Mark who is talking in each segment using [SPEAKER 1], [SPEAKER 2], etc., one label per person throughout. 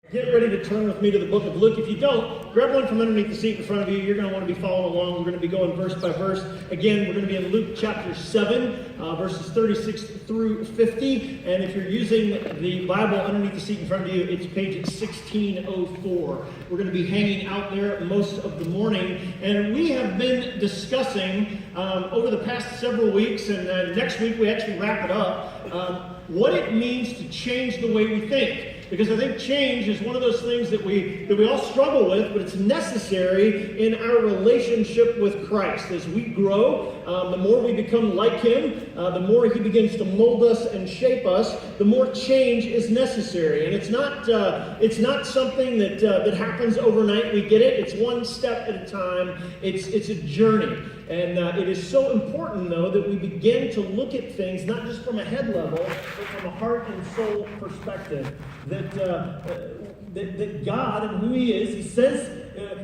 [SPEAKER 1] Get ready to turn with me to the book of Luke. If you don't, grab one from underneath the seat in front of you. You're going to want to be following along. We're going to be going verse by verse. Again, we're going to be in Luke chapter 7, verses 36 through 50. And if you're using the Bible underneath the seat in front of you, it's page 1604. We're going to be hanging out there most of the morning. And we have been discussing over the past several weeks, and next week we actually wrap it up, what it means to change the way we think. Because I think change is one of those things that we all struggle with, but it's necessary in our relationship with Christ. As we grow, the more we become like Him, the more He begins to mold us and shape us, the more change is necessary. And it's not something that happens overnight. We get it. It's one step at a time. It's a journey. And it is so important, though, that we begin to look at things not just from a head level, but from a heart and soul perspective. That God and who He is, He says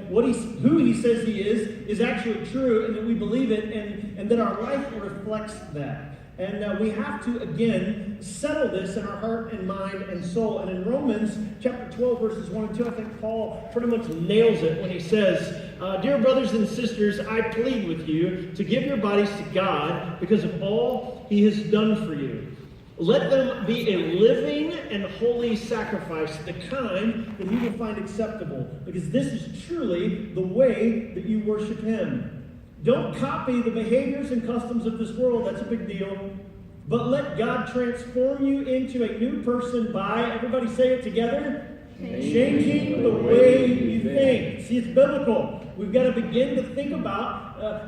[SPEAKER 1] who He says He is actually true, and that we believe it, and that our life reflects that. And we have to, again, settle this in our heart and mind and soul. And in Romans chapter 12, verses 1 and 2, I think Paul pretty much nails it when he says, "Dear brothers and sisters, I plead with you to give your bodies to God because of all He has done for you. Let them be a living and holy sacrifice, the kind that He will find acceptable, because this is truly the way that you worship Him. Don't copy the behaviors and customs of this world." That's a big deal. "But let God transform you into a new person by," everybody say it together, "changing the way you think." See, it's biblical. We've got to begin to think about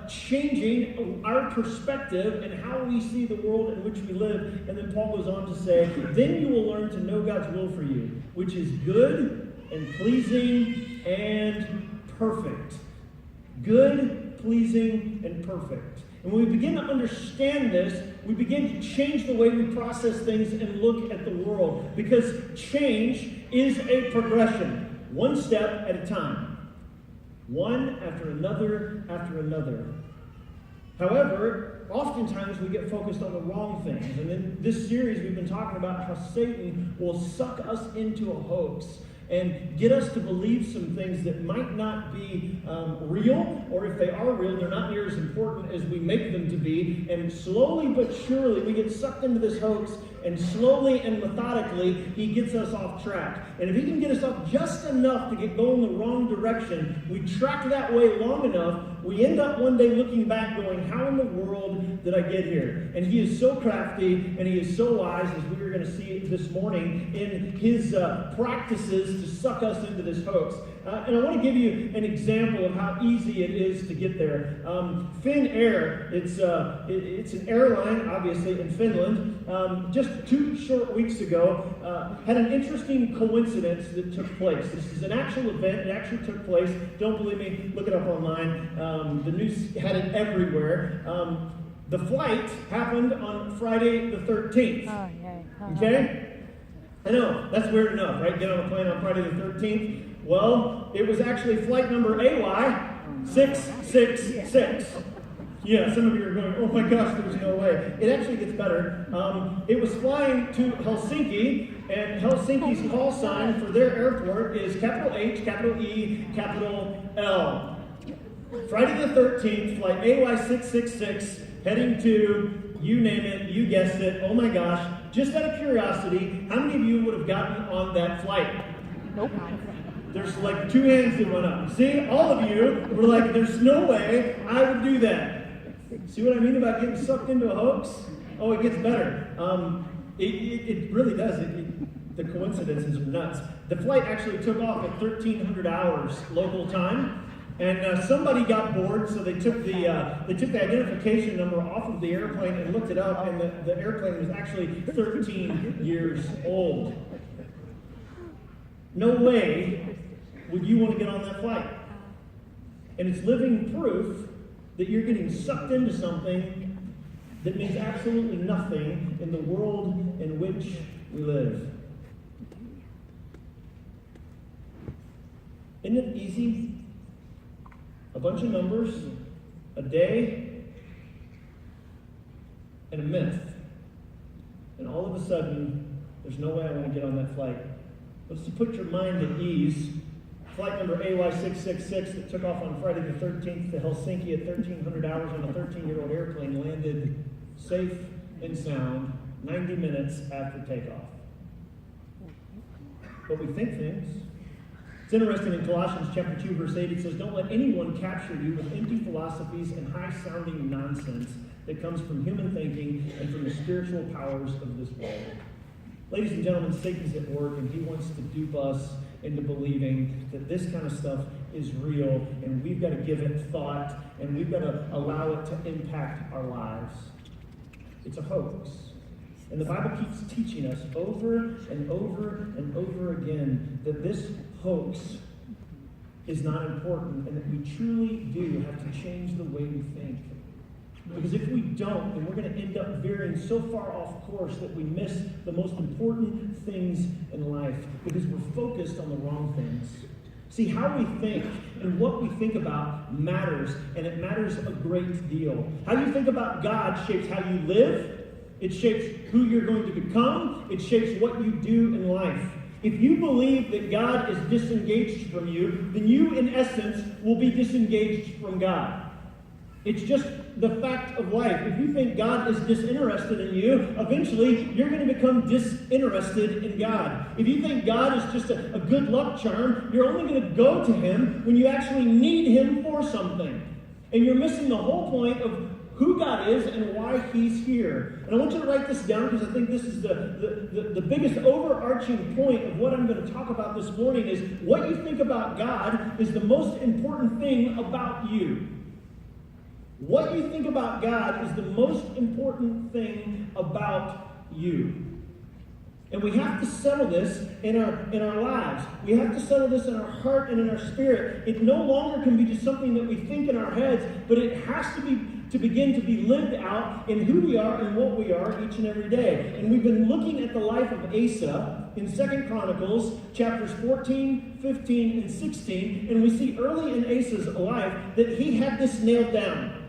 [SPEAKER 1] changing our perspective and how we see the world in which we live. And then Paul goes on to say, "Then you will learn to know God's will for you, which is good and pleasing and perfect." Good, pleasing, and perfect. And when we begin to understand this, we begin to change the way we process things and look at the world. Because change is a progression, one step at a time. One after another after another. However, oftentimes we get focused on the wrong things. And in this series, we've been talking about how Satan will suck us into a hoax and get us to believe some things that might not be real, or if they are real, they're not near as important as we make them to be. And slowly but surely, we get sucked into this hoax, and slowly and methodically, he gets us off track. And if he can get us off just enough to get going the wrong direction, we track that way long enough, we end up one day looking back going, how in the world did I get here? And he is so crafty, and he is so wise, as we are going to see this morning, in his practices to suck us into this hoax. And I want to give you an example of how easy it is to get there. Finnair, it's an airline, obviously, in Finland. Just 2 short weeks ago, had an interesting coincidence that took place. This is an actual event. It actually took place. Don't believe me? Look it up online. The news had it everywhere. The flight happened on Friday the 13th. Oh, yeah. Okay? I know, that's weird enough, right? Get on a plane on Friday the 13th. Well, it was actually flight number AY666. Yeah, some of you are going, oh my gosh, there's no way. It actually gets better. It was flying to Helsinki, and Helsinki's call sign for their airport is capital H, capital E, capital L. Friday the 13th, flight AY666, heading to, you name it, you guessed it, oh my gosh. Just out of curiosity, how many of you would have gotten on that flight? Nope. There's like 2 hands that went up. See, all of you were like, there's no way I would do that. See what I mean about getting sucked into a hoax? Oh, it gets better. It really does. The coincidences are nuts. The flight actually took off at 1300 hours local time. And somebody got bored, so they took the identification number off of the airplane and looked it up, and the airplane was actually 13 years old. No way would you want to get on that flight. And it's living proof that you're getting sucked into something that means absolutely nothing in the world in which we live. Isn't it easy? A bunch of numbers, a day, and a myth. And all of a sudden, there's no way I want to get on that flight. But to put your mind at ease, flight number AY666 that took off on Friday the 13th to Helsinki at 1,300 hours on a 13-year-old airplane landed safe and sound 90 minutes after takeoff. But we think things. It's interesting in Colossians chapter 2, verse 8, it says, "Don't let anyone capture you with empty philosophies and high-sounding nonsense that comes from human thinking and from the spiritual powers of this world." Ladies and gentlemen, Satan's at work, and he wants to dupe us into believing that this kind of stuff is real, and we've got to give it thought, and we've got to allow it to impact our lives. It's a hoax. And the Bible keeps teaching us over and over and over again that this hoax is not important, and that we truly do have to change the way we think. Because if we don't, then we're going to end up veering so far off course that we miss the most important things in life because we're focused on the wrong things. See, how we think and what we think about matters, and it matters a great deal. How you think about God shapes how you live. It shapes who you're going to become. It shapes what you do in life. If you believe that God is disengaged from you, then you, in essence, will be disengaged from God. It's just the fact of life. If you think God is disinterested in you, eventually you're going to become disinterested in God. If you think God is just a good luck charm, you're only going to go to Him when you actually need Him for something. And you're missing the whole point of who God is and why He's here. And I want you to write this down because I think this is the biggest overarching point of what I'm going to talk about this morning is what you think about God is the most important thing about you. What you think about God is the most important thing about you. And we have to settle this in our lives. We have to settle this in our heart and in our spirit. It no longer can be just something that we think in our heads, but it has to begin to be lived out in who we are and what we are each and every day. And we've been looking at the life of Asa in 2 Chronicles, chapters 14, 15, and 16. And we see early in Asa's life that he had this nailed down.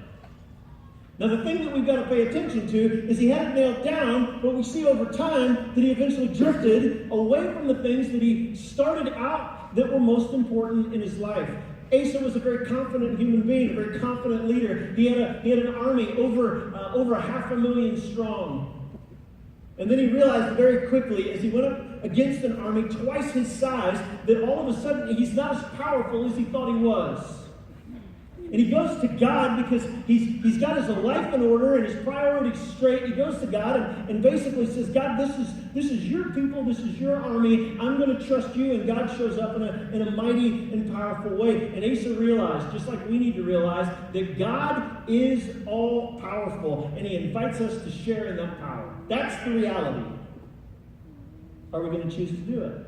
[SPEAKER 1] Now, the thing that we've got to pay attention to is he had it nailed down, but we see over time that he eventually drifted away from the things that he started out that were most important in his life. Asa was a very confident human being, a very confident leader. He had an army over 500,000 strong. And then he realized very quickly as he went up against an army twice his size that all of a sudden he's not as powerful as he thought he was. And he goes to God because he's got his life in order and his priorities straight. He goes to God and basically says, God, this is your people, this is your army. I'm going to trust you. And God shows up in a mighty and powerful way. And Asa realized, just like we need to realize, that God is all powerful. And he invites us to share in that power. That's the reality. Are we going to choose to do it?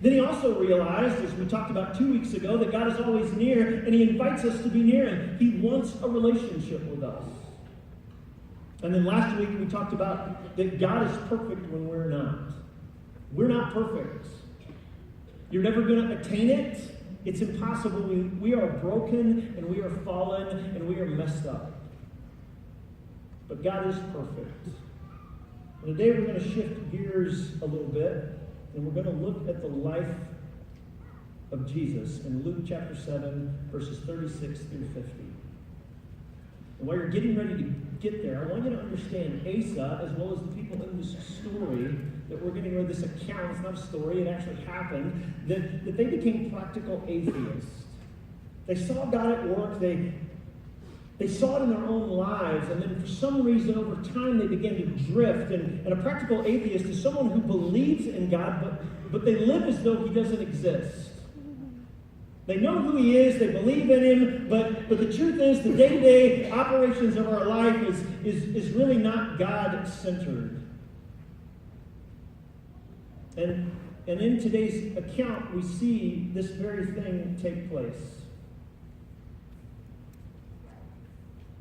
[SPEAKER 1] Then he also realized, as we talked about 2 weeks ago, that God is always near, and he invites us to be near him. He wants a relationship with us. And then last week we talked about that God is perfect when we're not. We're not perfect. You're never going to attain it. It's impossible. We are broken, and we are fallen, and we are messed up. But God is perfect. And today we're going to shift gears a little bit. And we're going to look at the life of Jesus in Luke chapter 7, verses 36 through 50. And while you're getting ready to get there, I want you to understand Asa, as well as the people in this story that we're getting ready, this account, it's not a story, it actually happened, that they became practical atheists. They saw God at work, they saw it in their own lives, and then for some reason over time they began to drift. And a practical atheist is someone who believes in God, but they live as though he doesn't exist. They know who he is, they believe in him, but the truth is the day-to-day operations of our life is really not God-centered. And in today's account, we see this very thing take place.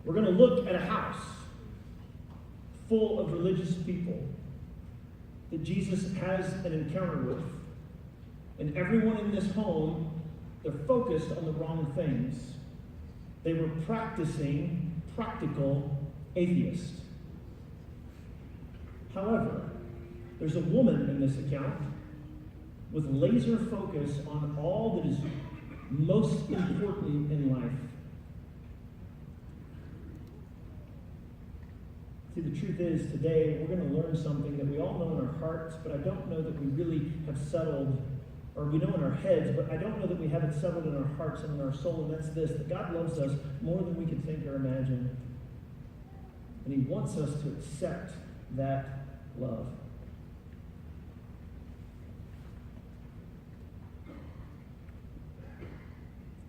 [SPEAKER 1] We're going to look at a house full of religious people that Jesus has an encounter with. And everyone in this home, they're focused on the wrong things. They were practicing practical atheists. However, there's a woman in this account with laser focus on all that is most important in life. See, the truth is, today we're going to learn something that we all know in our hearts, but I don't know that we really have settled, or we know in our heads, but I don't know that we have it settled in our hearts and in our soul, and that's this, that God loves us more than we can think or imagine. And he wants us to accept that love.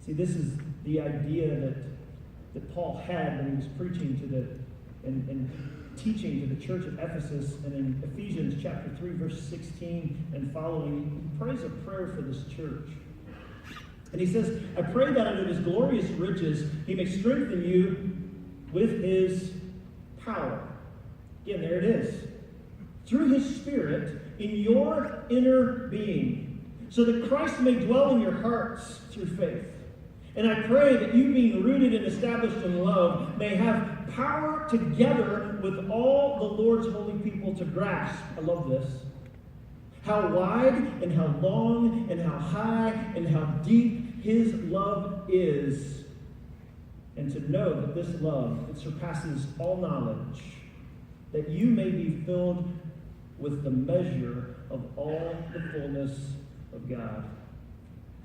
[SPEAKER 1] See, this is the idea that Paul had when he was preaching to and teaching to the church at Ephesus. And in Ephesians chapter 3, verse 16 and following, he prays a prayer for this church. And he says, I pray that out of his glorious riches he may strengthen you with his power. Again, there it is. Through his Spirit in your inner being, so that Christ may dwell in your hearts through faith. And I pray that you, being rooted and established in love, may have power together with all the Lord's holy people to grasp, I love this, how wide and how long and how high and how deep his love is, and to know that this love, it surpasses all knowledge, that you may be filled with the measure of all the fullness of God.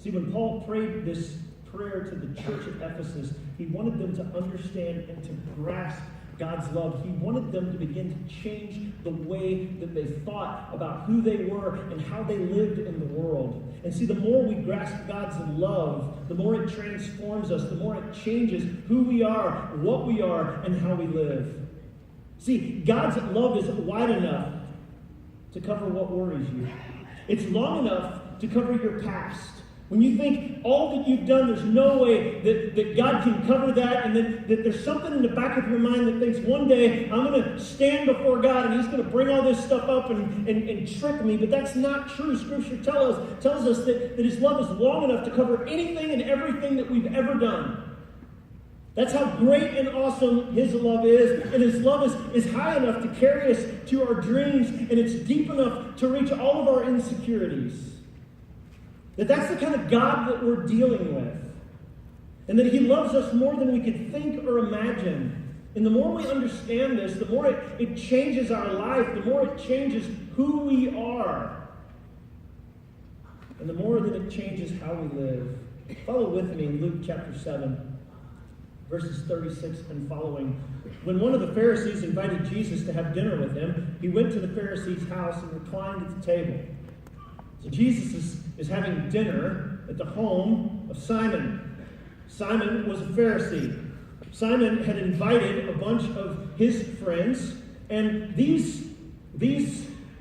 [SPEAKER 1] See, when Paul prayed this prayer to the church at Ephesus, he wanted them to understand and to grasp God's love. He wanted them to begin to change the way that they thought about who they were and how they lived in the world. And see, the more we grasp God's love, the more it transforms us, the more it changes who we are, what we are, and how we live. See, God's love is wide enough to cover what worries you. It's long enough to cover your past. When you think all that you've done, there's no way that God can cover that, and that there's something in the back of your mind that thinks one day I'm going to stand before God and he's going to bring all this stuff up and trick me. But that's not true. Scripture tells us that his love is long enough to cover anything and everything that we've ever done. That's how great and awesome his love is. And his love is high enough to carry us to our dreams, and it's deep enough to reach all of our insecurities. That's the kind of God that we're dealing with. And that he loves us more than we could think or imagine. And the more we understand this, the more it changes our life, the more it changes who we are. And the more that it changes how we live. Follow with me in Luke chapter 7, verses 36 and following. When one of the Pharisees invited Jesus to have dinner with him, he went to the Pharisee's house and reclined at the table. So Jesus is having dinner at the home of Simon. Simon was a Pharisee. Simon had invited a bunch of his friends, and these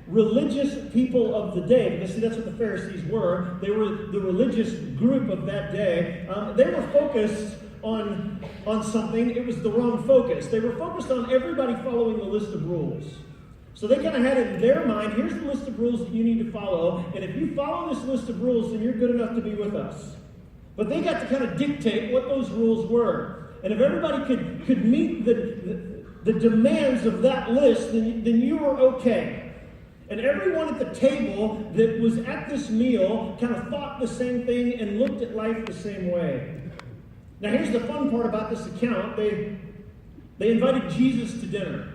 [SPEAKER 1] religious people of the day, because see, that's what the Pharisees were. They were the religious group of that day. They were focused on something. It was the wrong focus. They were focused on everybody following the list of rules. So they kind of had it in their mind, here's the list of rules that you need to follow, and if you follow this list of rules, then you're good enough to be with us. But they got to kind of dictate what those rules were. And if everybody could meet the demands of that list, then you were okay. And everyone at the table that was at this meal kind of thought the same thing and looked at life the same way. Now here's the fun part about this account. They invited Jesus to dinner.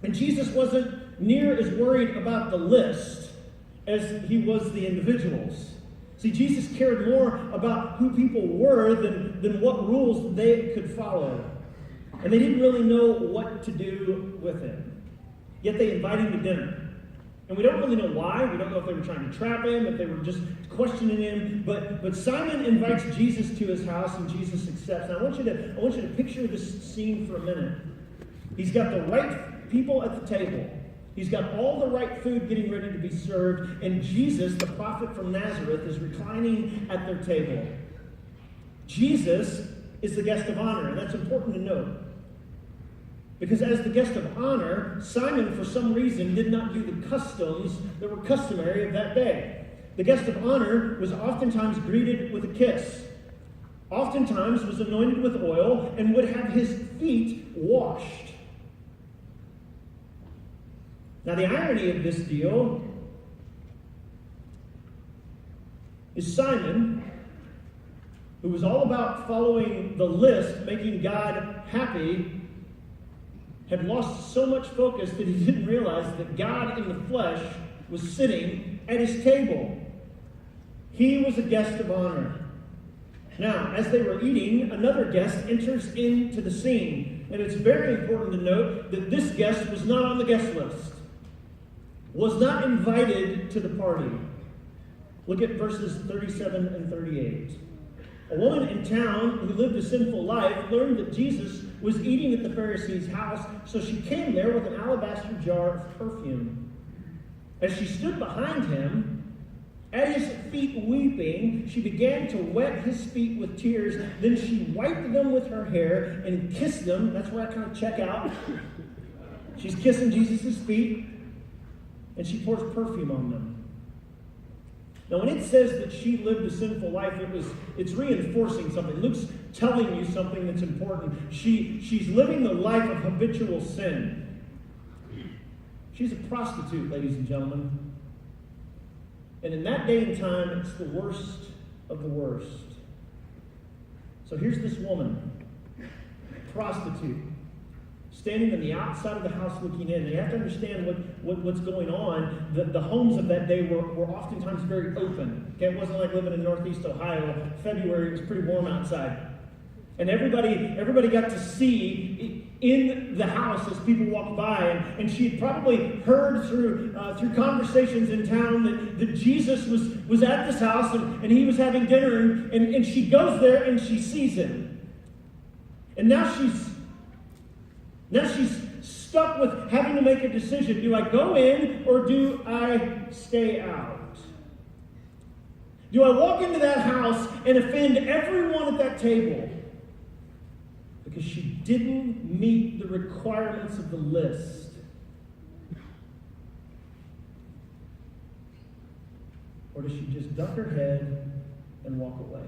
[SPEAKER 1] And Jesus wasn't near as worried about the list as he was the individuals. See, Jesus cared more about who people were than what rules they could follow. And they didn't really know what to do with him. Yet they invited him to dinner. And we don't really know why. We don't know if they were trying to trap him, if they were just questioning him. But Simon invites Jesus to his house, and Jesus accepts. Now I want you to picture this scene for a minute. He's got the right people at the table. He's got all the right food getting ready to be served, and Jesus, the prophet from Nazareth, is reclining at their table. Jesus is the guest of honor, and that's important to note. Because as the guest of honor, Simon, for some reason, did not do the customs that were customary of that day. The guest of honor was oftentimes greeted with a kiss, oftentimes was anointed with oil, and would have his feet washed. Now, the irony of this deal is Simon, who was all about following the list, making God happy, had lost so much focus that he didn't realize that God in the flesh was sitting at his table. He was a guest of honor. Now, as they were eating, another guest enters into the scene. And it's very important to note that this guest was not on the guest list, was not invited to the party. Look at verses 37 and 38. A woman in town who lived a sinful life learned that Jesus was eating at the Pharisee's house, so she came there with an alabaster jar of perfume. As she stood behind him, at his feet weeping, she began to wet his feet with tears. Then she wiped them with her hair and kissed them. That's where I kind of check out. She's kissing Jesus' feet, and she pours perfume on them. Now, when it says that she lived a sinful life, it's reinforcing something. Luke's telling you something that's important. She's living the life of habitual sin. She's a prostitute, ladies and gentlemen. And in that day and time, it's the worst of the worst. So here's this woman, prostitute, standing on the outside of the house looking in. And you have to understand what's going on. The homes of that day were oftentimes very open. Okay, it wasn't like living in Northeast Ohio. February, it was pretty warm outside. And everybody got to see in the house as people walked by. And she had probably heard through conversations in town that Jesus was at this house and he was having dinner. And she goes there and she sees him. And now she's stuck with having to make a decision. Do I go in or do I stay out? Do I walk into that house and offend everyone at that table? Because she didn't meet the requirements of the list. Or does she just duck her head and walk away?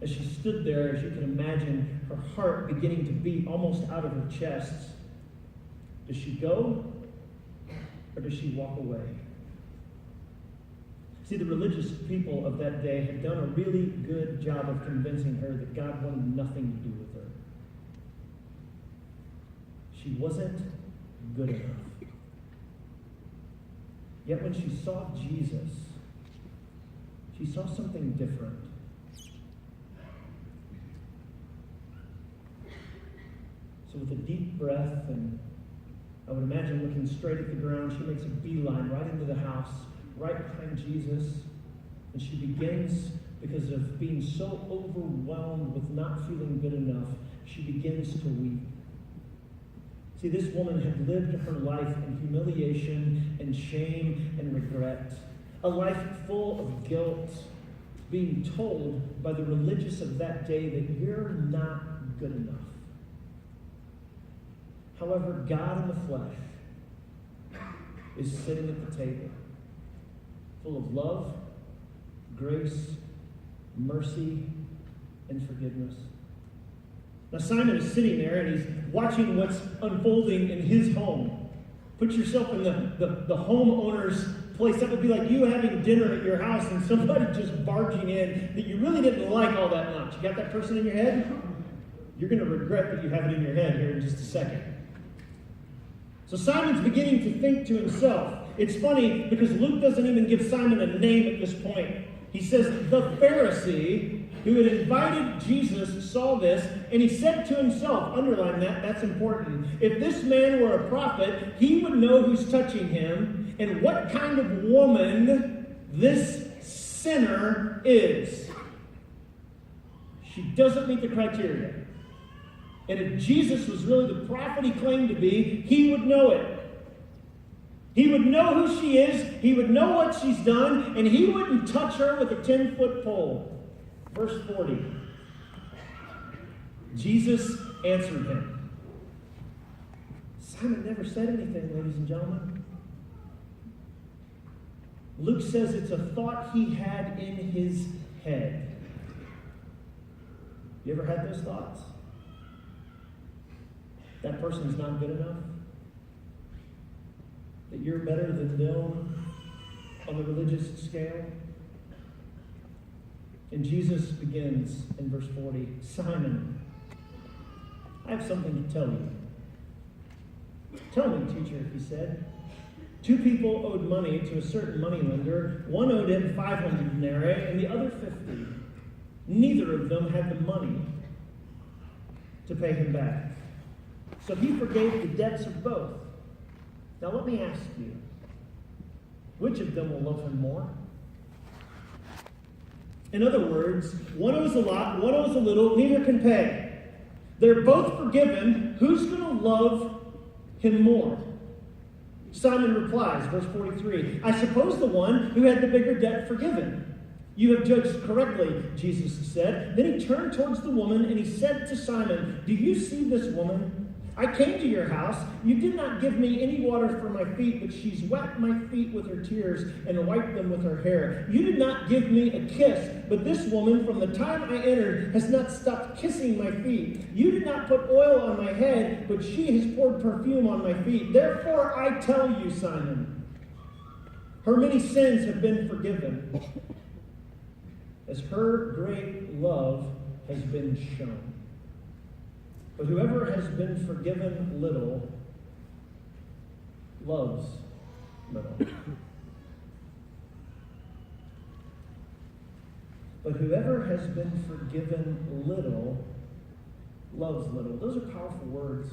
[SPEAKER 1] As she stood there, as you can imagine, her heart beginning to beat almost out of her chest. Does she go or does she walk away? See, the religious people of that day had done a really good job of convincing her that God wanted nothing to do with her. She wasn't good enough. Yet when she saw Jesus, she saw something different. So with a deep breath, and I would imagine looking straight at the ground, she makes a beeline right into the house, right behind Jesus, and she begins, because of being so overwhelmed with not feeling good enough, she begins to weep. See, this woman had lived her life in humiliation and shame and regret, a life full of guilt, being told by the religious of that day that you're not good enough. However, God in the flesh is sitting at the table, full of love, grace, mercy, and forgiveness. Now, Simon is sitting there and he's watching what's unfolding in his home. Put yourself in the homeowner's place. That would be like you having dinner at your house and somebody just barging in that you really didn't like all that much. You got that person in your head? You're going to regret that you have it in your head here in just a second. So Simon's beginning to think to himself. It's funny because Luke doesn't even give Simon a name at this point. He says, the Pharisee who had invited Jesus saw this, and he said to himself, underline that, that's important. If this man were a prophet, he would know who's touching him and what kind of woman this sinner is. She doesn't meet the criteria. And if Jesus was really the prophet he claimed to be, he would know it. He would know who she is, he would know what she's done, and he wouldn't touch her with a 10-foot pole. Verse 40. Jesus answered him. Simon never said anything, ladies and gentlemen. Luke says it's a thought he had in his head. You ever had those thoughts? That person's not good enough? that you're better than them on the religious scale? And Jesus begins in verse 40, Simon, I have something to tell you. Tell me, teacher, he said. 2 people owed money to a certain moneylender. One owed him 500 denarii and the other 50. Neither of them had the money to pay him back. So he forgave the debts of both. Now let me ask you, which of them will love him more? In other words, one owes a lot, one owes a little, neither can pay. They're both forgiven. Who's going to love him more? Simon replies, verse 43, I suppose the one who had the bigger debt forgiven. You have judged correctly, Jesus said. Then he turned towards the woman and he said to Simon, do you see this woman? I came to your house. You did not give me any water for my feet, but she's wet my feet with her tears and wiped them with her hair. You did not give me a kiss, but this woman, from the time I entered, has not stopped kissing my feet. You did not put oil on my head, but she has poured perfume on my feet. Therefore I tell you, Simon, her many sins have been forgiven, as her great love has been shown. But whoever has been forgiven little loves little. But whoever has been forgiven little loves little. Those are powerful words.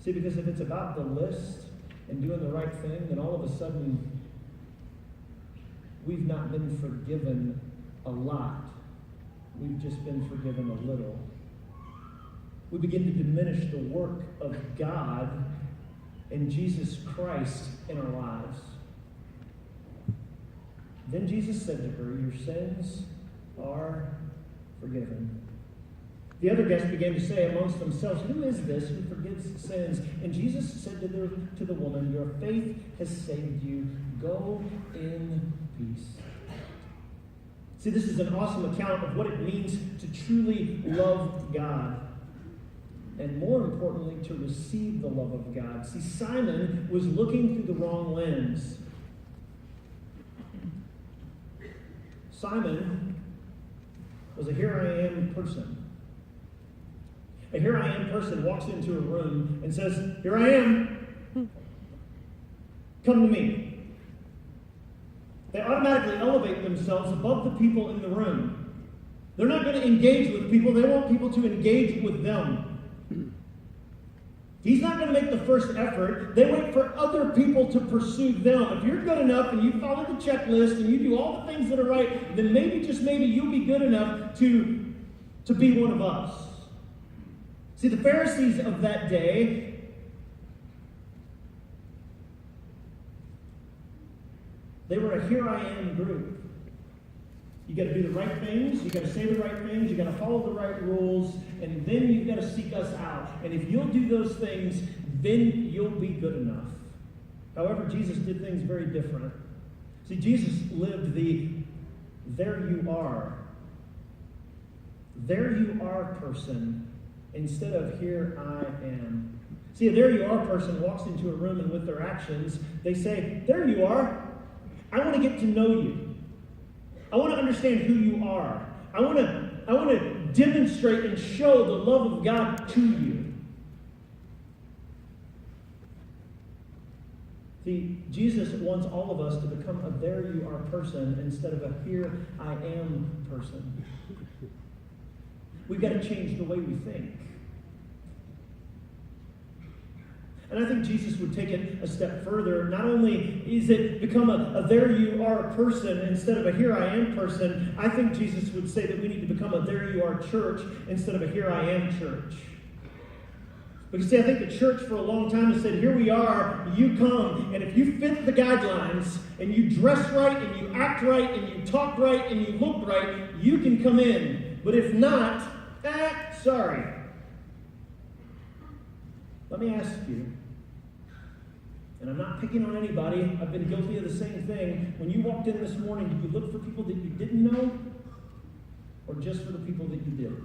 [SPEAKER 1] See, because if it's about the list and doing the right thing, then all of a sudden we've not been forgiven a lot. We've just been forgiven a little. We begin to diminish the work of God and Jesus Christ in our lives. Then Jesus said to her, your sins are forgiven. The other guests began to say amongst themselves, who is this who forgives sins? And Jesus said to the woman, your faith has saved you. Go in peace. See, this is an awesome account of what it means to truly love God. And more importantly, to receive the love of God. See, Simon was looking through the wrong lens. Simon was a here I am person. A here I am person walks into a room and says, here I am. Come to me. They automatically elevate themselves above the people in the room. They're not going to engage with people. They want people to engage with them. He's not going to make the first effort. They wait for other people to pursue them. If you're good enough and you follow the checklist and you do all the things that are right, then maybe, just maybe, you'll be good enough to be one of us. See, the Pharisees of that day, they were a here I am group. You got to do the right things, you got to say the right things, you got to follow the right rules, and then you've got to seek us out. And if you'll do those things, then you'll be good enough. However, Jesus did things very different. See, Jesus lived the there you are person instead of here I am. See, a there you are person walks into a room and with their actions, they say, there you are. I want to get to know you. I want to understand who you are. I want to demonstrate and show the love of God to you. See, Jesus wants all of us to become a there you are person instead of a here I am person. We've got to change the way we think. And I think Jesus would take it a step further. Not only is it become a there you are person instead of a here I am person, I think Jesus would say that we need to become a there you are church instead of a here I am church. Because see, I think the church for a long time has said, here we are, you come, and if you fit the guidelines, and you dress right, and you act right, and you talk right, and you look right, you can come in. But if not, sorry. Let me ask you, and I'm not picking on anybody, I've been guilty of the same thing. When you walked in this morning, did you look for people that you didn't know? Or just for the people that you did?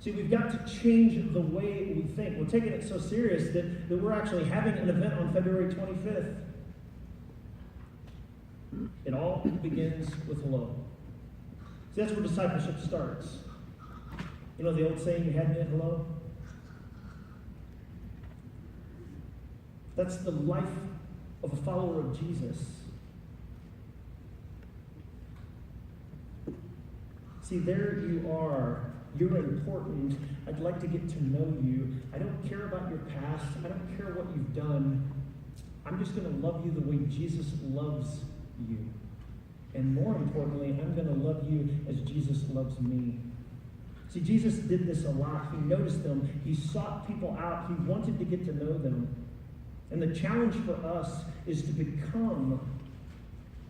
[SPEAKER 1] See, we've got to change the way we think. We're taking it so serious that we're actually having an event on February 25th. It all begins with hello. See, that's where discipleship starts. You know the old saying, you had me at hello? That's the life of a follower of Jesus. See, there you are. You're important. I'd like to get to know you. I don't care about your past. I don't care what you've done. I'm just going to love you the way Jesus loves you. And more importantly, I'm going to love you as Jesus loves me. See, Jesus did this a lot. He noticed them. He sought people out. He wanted to get to know them. And the challenge for us is to become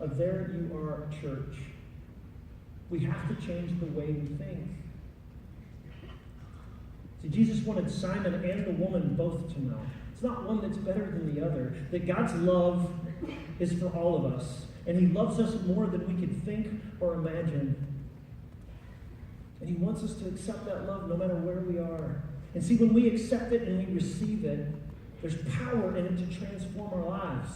[SPEAKER 1] a There You Are church. We have to change the way we think. See, Jesus wanted Simon and the woman both to know. It's not one that's better than the other. That God's love is for all of us. And he loves us more than we could think or imagine. And he wants us to accept that love no matter where we are. And see, when we accept it and we receive it, there's power in it to transform our lives.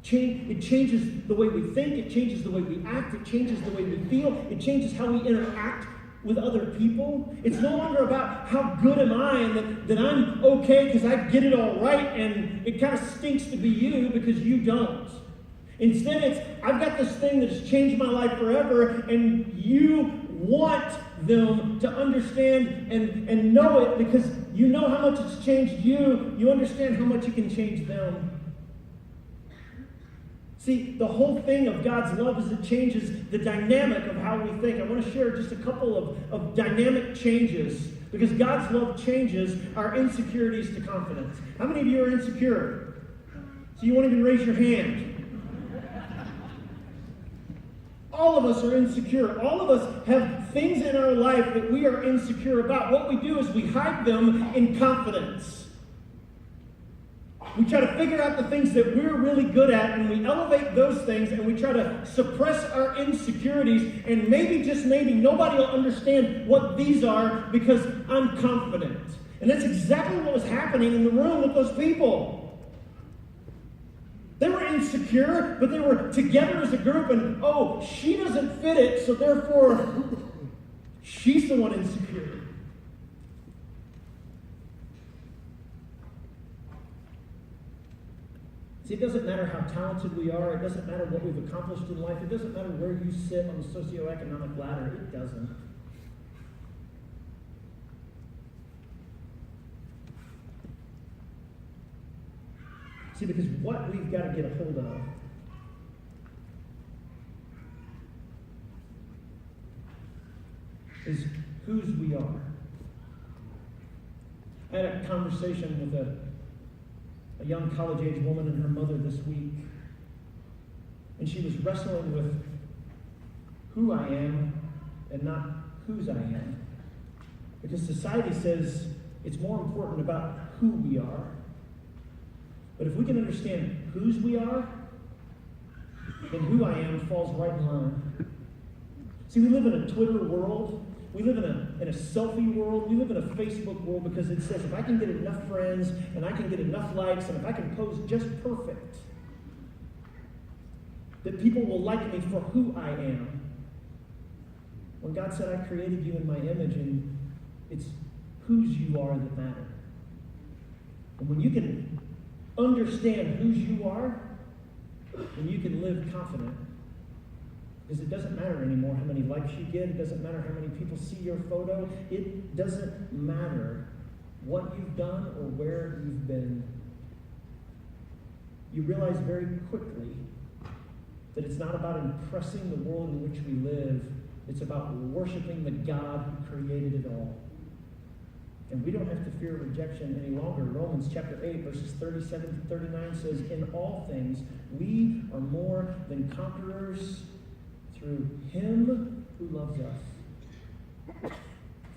[SPEAKER 1] It changes the way we think. It changes the way we act. It changes the way we feel. It changes how we interact with other people. It's no longer about how good am I and that I'm okay because I get it all right and it kind of stinks to be you because you don't. Instead, it's I've got this thing that has changed my life forever and you want them to understand and know it because you know how much it's changed you. You understand how much it can change them. See, the whole thing of God's love is it changes the dynamic of how we think. I want to share just a couple of dynamic changes because God's love changes our insecurities to confidence. How many of you are insecure? So you won't even raise your hand. All of us are insecure. All of us have things in our life that we are insecure about. What we do is we hide them in confidence. We try to figure out the things that we're really good at, and we elevate those things, and we try to suppress our insecurities, and maybe, just maybe, nobody will understand what these are because I'm confident. And that's exactly what was happening in the room with those people. They were insecure, but they were together as a group, and oh, she doesn't fit it, so therefore, she's the one insecure. See, it doesn't matter how talented we are. It doesn't matter what we've accomplished in life. It doesn't matter where you sit on the socioeconomic ladder. It doesn't. See, because what we've got to get a hold of is whose we are. I had a conversation with a young college-age woman and her mother this week. And she was wrestling with who I am and not whose I am. Because society says it's more important about who we are. But if we can understand whose we are, then who I am falls right in line. See, we live in a Twitter world. We live in a selfie world. We live in a Facebook world because it says if I can get enough friends and I can get enough likes and if I can pose just perfect, that people will like me for who I am. When God said I created you in my image, and it's whose you are that matter. And when you can understand whose you are, then you can live confident. Because it doesn't matter anymore how many likes you get. It doesn't matter how many people see your photo. It doesn't matter what you've done or where you've been. You realize very quickly that it's not about impressing the world in which we live. It's about worshiping the God who created it all. And we don't have to fear rejection any longer. Romans chapter 8, verses 37 to 39 says, in all things, we are more than conquerors through him who loves us.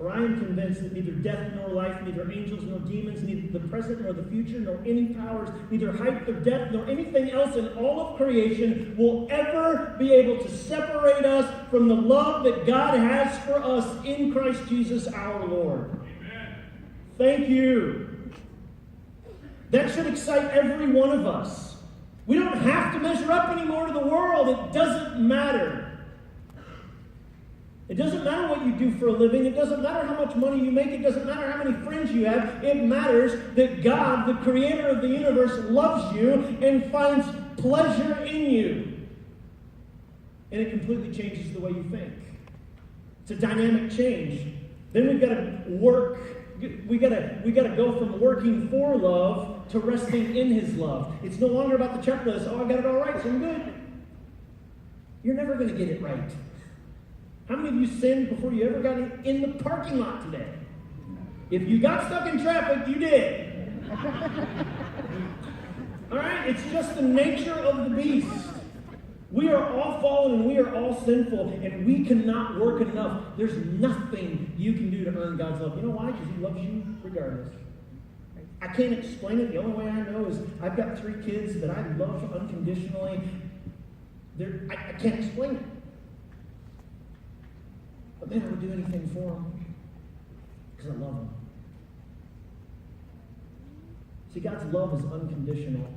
[SPEAKER 1] For I am convinced that neither death nor life, neither angels nor demons, neither the present nor the future, nor any powers, neither height nor depth, nor anything else in all of creation will ever be able to separate us from the love that God has for us in Christ Jesus our Lord. Amen. Thank you. That should excite every one of us. We don't have to measure up anymore to the world. It doesn't matter. It doesn't matter what you do for a living. It doesn't matter how much money you make. It doesn't matter how many friends you have. It matters that God, the creator of the universe, loves you and finds pleasure in you. And it completely changes the way you think. It's a dynamic change. Then we've got to work. We got to go from working for love to resting in his love. It's no longer about the checklist. Oh, I got it all right, so I'm good. You're never going to get it right. How many of you sinned before you ever got in the parking lot today? If you got stuck in traffic, you did. All right? It's just the nature of the beast. We are all fallen and we are all sinful, and we cannot work enough. There's nothing you can do to earn God's love. You know why? Because he loves you regardless. I can't explain it. The only way I know is I've got 3 kids that I love unconditionally. I can't explain it. But man, I would do anything for them because I love them. See, God's love is unconditional.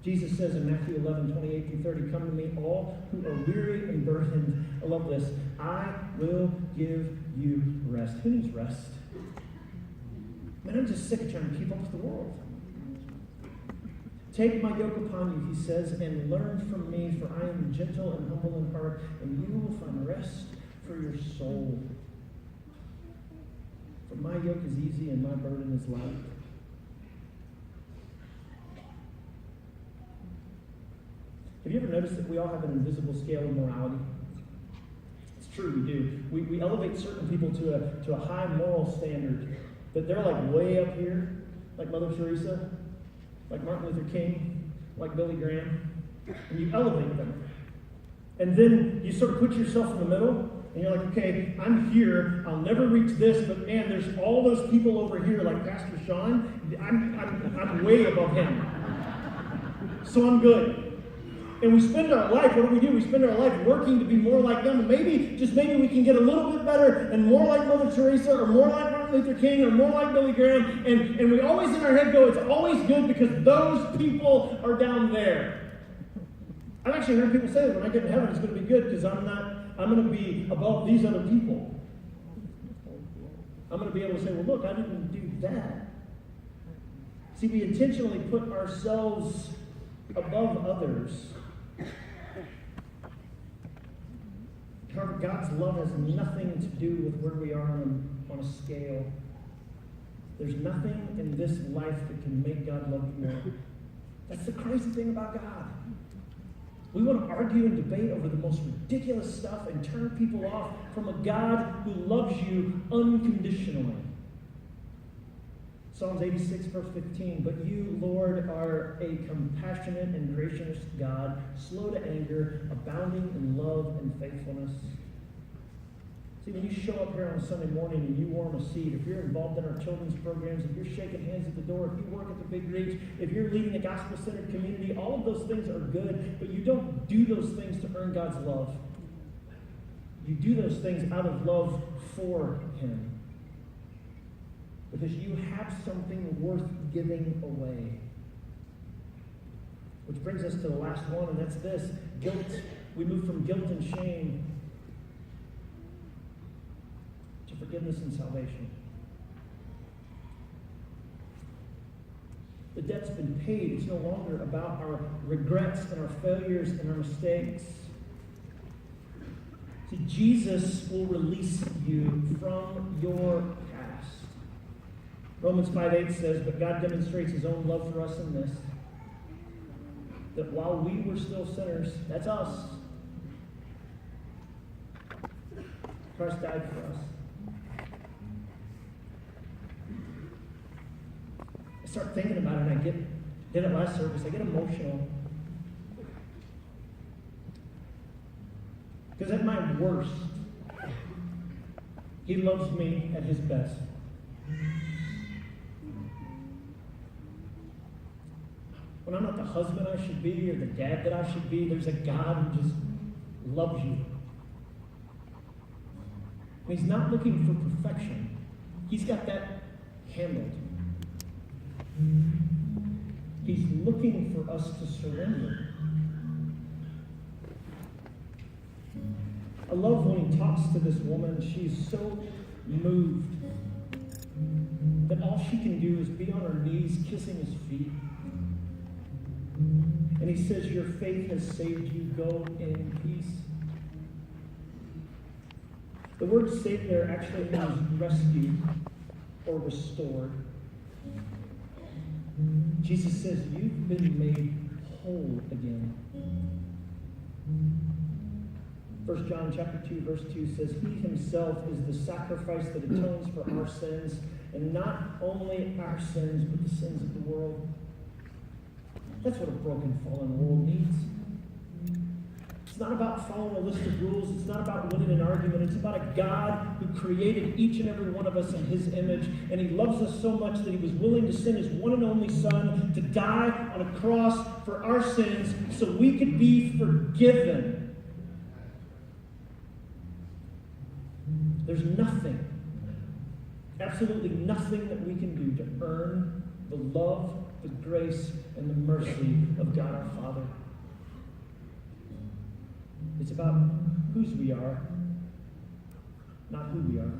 [SPEAKER 1] Jesus says in Matthew 11:28-30, "Come to me, all who are weary and burdened." I love this. "I will give you rest." Who needs rest? Man, I'm just sick of trying to keep up with the world. "Take my yoke upon you," he says, "and learn from me, for I am gentle and humble in heart, and you will find rest for your soul. For my yoke is easy and my burden is light." Have you ever noticed that we all have an invisible scale of morality? It's true, we do. We elevate certain people to a high moral standard, that they're like way up here, like Mother Teresa, like Martin Luther King, like Billy Graham, and you elevate them. And then you sort of put yourself in the middle, and you're like, okay, I'm here, I'll never reach this, but man, there's all those people over here, like Pastor Sean, I'm way above him. So I'm good. And we spend our life, what do? We spend our life working to be more like them, and maybe we can get a little bit better and more like Mother Teresa, or more like Martin Luther King, or more like Billy Graham, and we always in our head go, it's always good because those people are down there. I've actually heard people say that when I get to heaven, it's going to be good because I'm going to be above these other people. I'm going to be able to say, well, look, I didn't do that. See, we intentionally put ourselves above others. However, God's love has nothing to do with where we are on a scale. There's nothing in this life that can make God love you more. That's the crazy thing about God. We want to argue and debate over the most ridiculous stuff and turn people off from a God who loves you unconditionally. Psalms 86, verse 15, "But you, Lord, are a compassionate and gracious God, slow to anger, abounding in love and faithfulness." See, when you show up here on a Sunday morning and you warm a seat, if you're involved in our children's programs, if you're shaking hands at the door, if you work at the Big Reach, if you're leading a gospel-centered community, all of those things are good, but you don't do those things to earn God's love. You do those things out of love for Him. Because you have something worth giving away. Which brings us to the last one, and that's this. Guilt. We move from guilt and shame to forgiveness and salvation. The debt's been paid. It's no longer about our regrets and our failures and our mistakes. See, Jesus will release you from your past. Romans 5:8 says, "But God demonstrates His own love for us in this, that while we were still sinners," that's us, Christ died for us. I start thinking about it, and I did it last service, I get emotional. Because at my worst, He loves me at his best. When I'm not the husband I should be or the dad that I should be, there's a God who just loves you. And he's not looking for perfection. He's got that handled. He's looking for us to surrender. I love when he talks to this woman. She's so moved that all she can do is be on her knees kissing his feet. And he says, your faith has saved you. Go in peace. The word saved there actually means rescued or restored. Jesus says, you've been made whole again. 1 John chapter 2, verse 2 says, he himself is the sacrifice that atones for our sins, and not only our sins, but the sins of the world. That's what a broken, fallen world needs. It's not about following a list of rules. It's not about winning an argument. It's about a God who created each and every one of us in his image, and he loves us so much that he was willing to send his one and only Son to die on a cross for our sins so we could be forgiven. There's nothing, absolutely nothing that we can do to earn the love, the grace, and the mercy of God our Father. It's about whose we are, not who we are.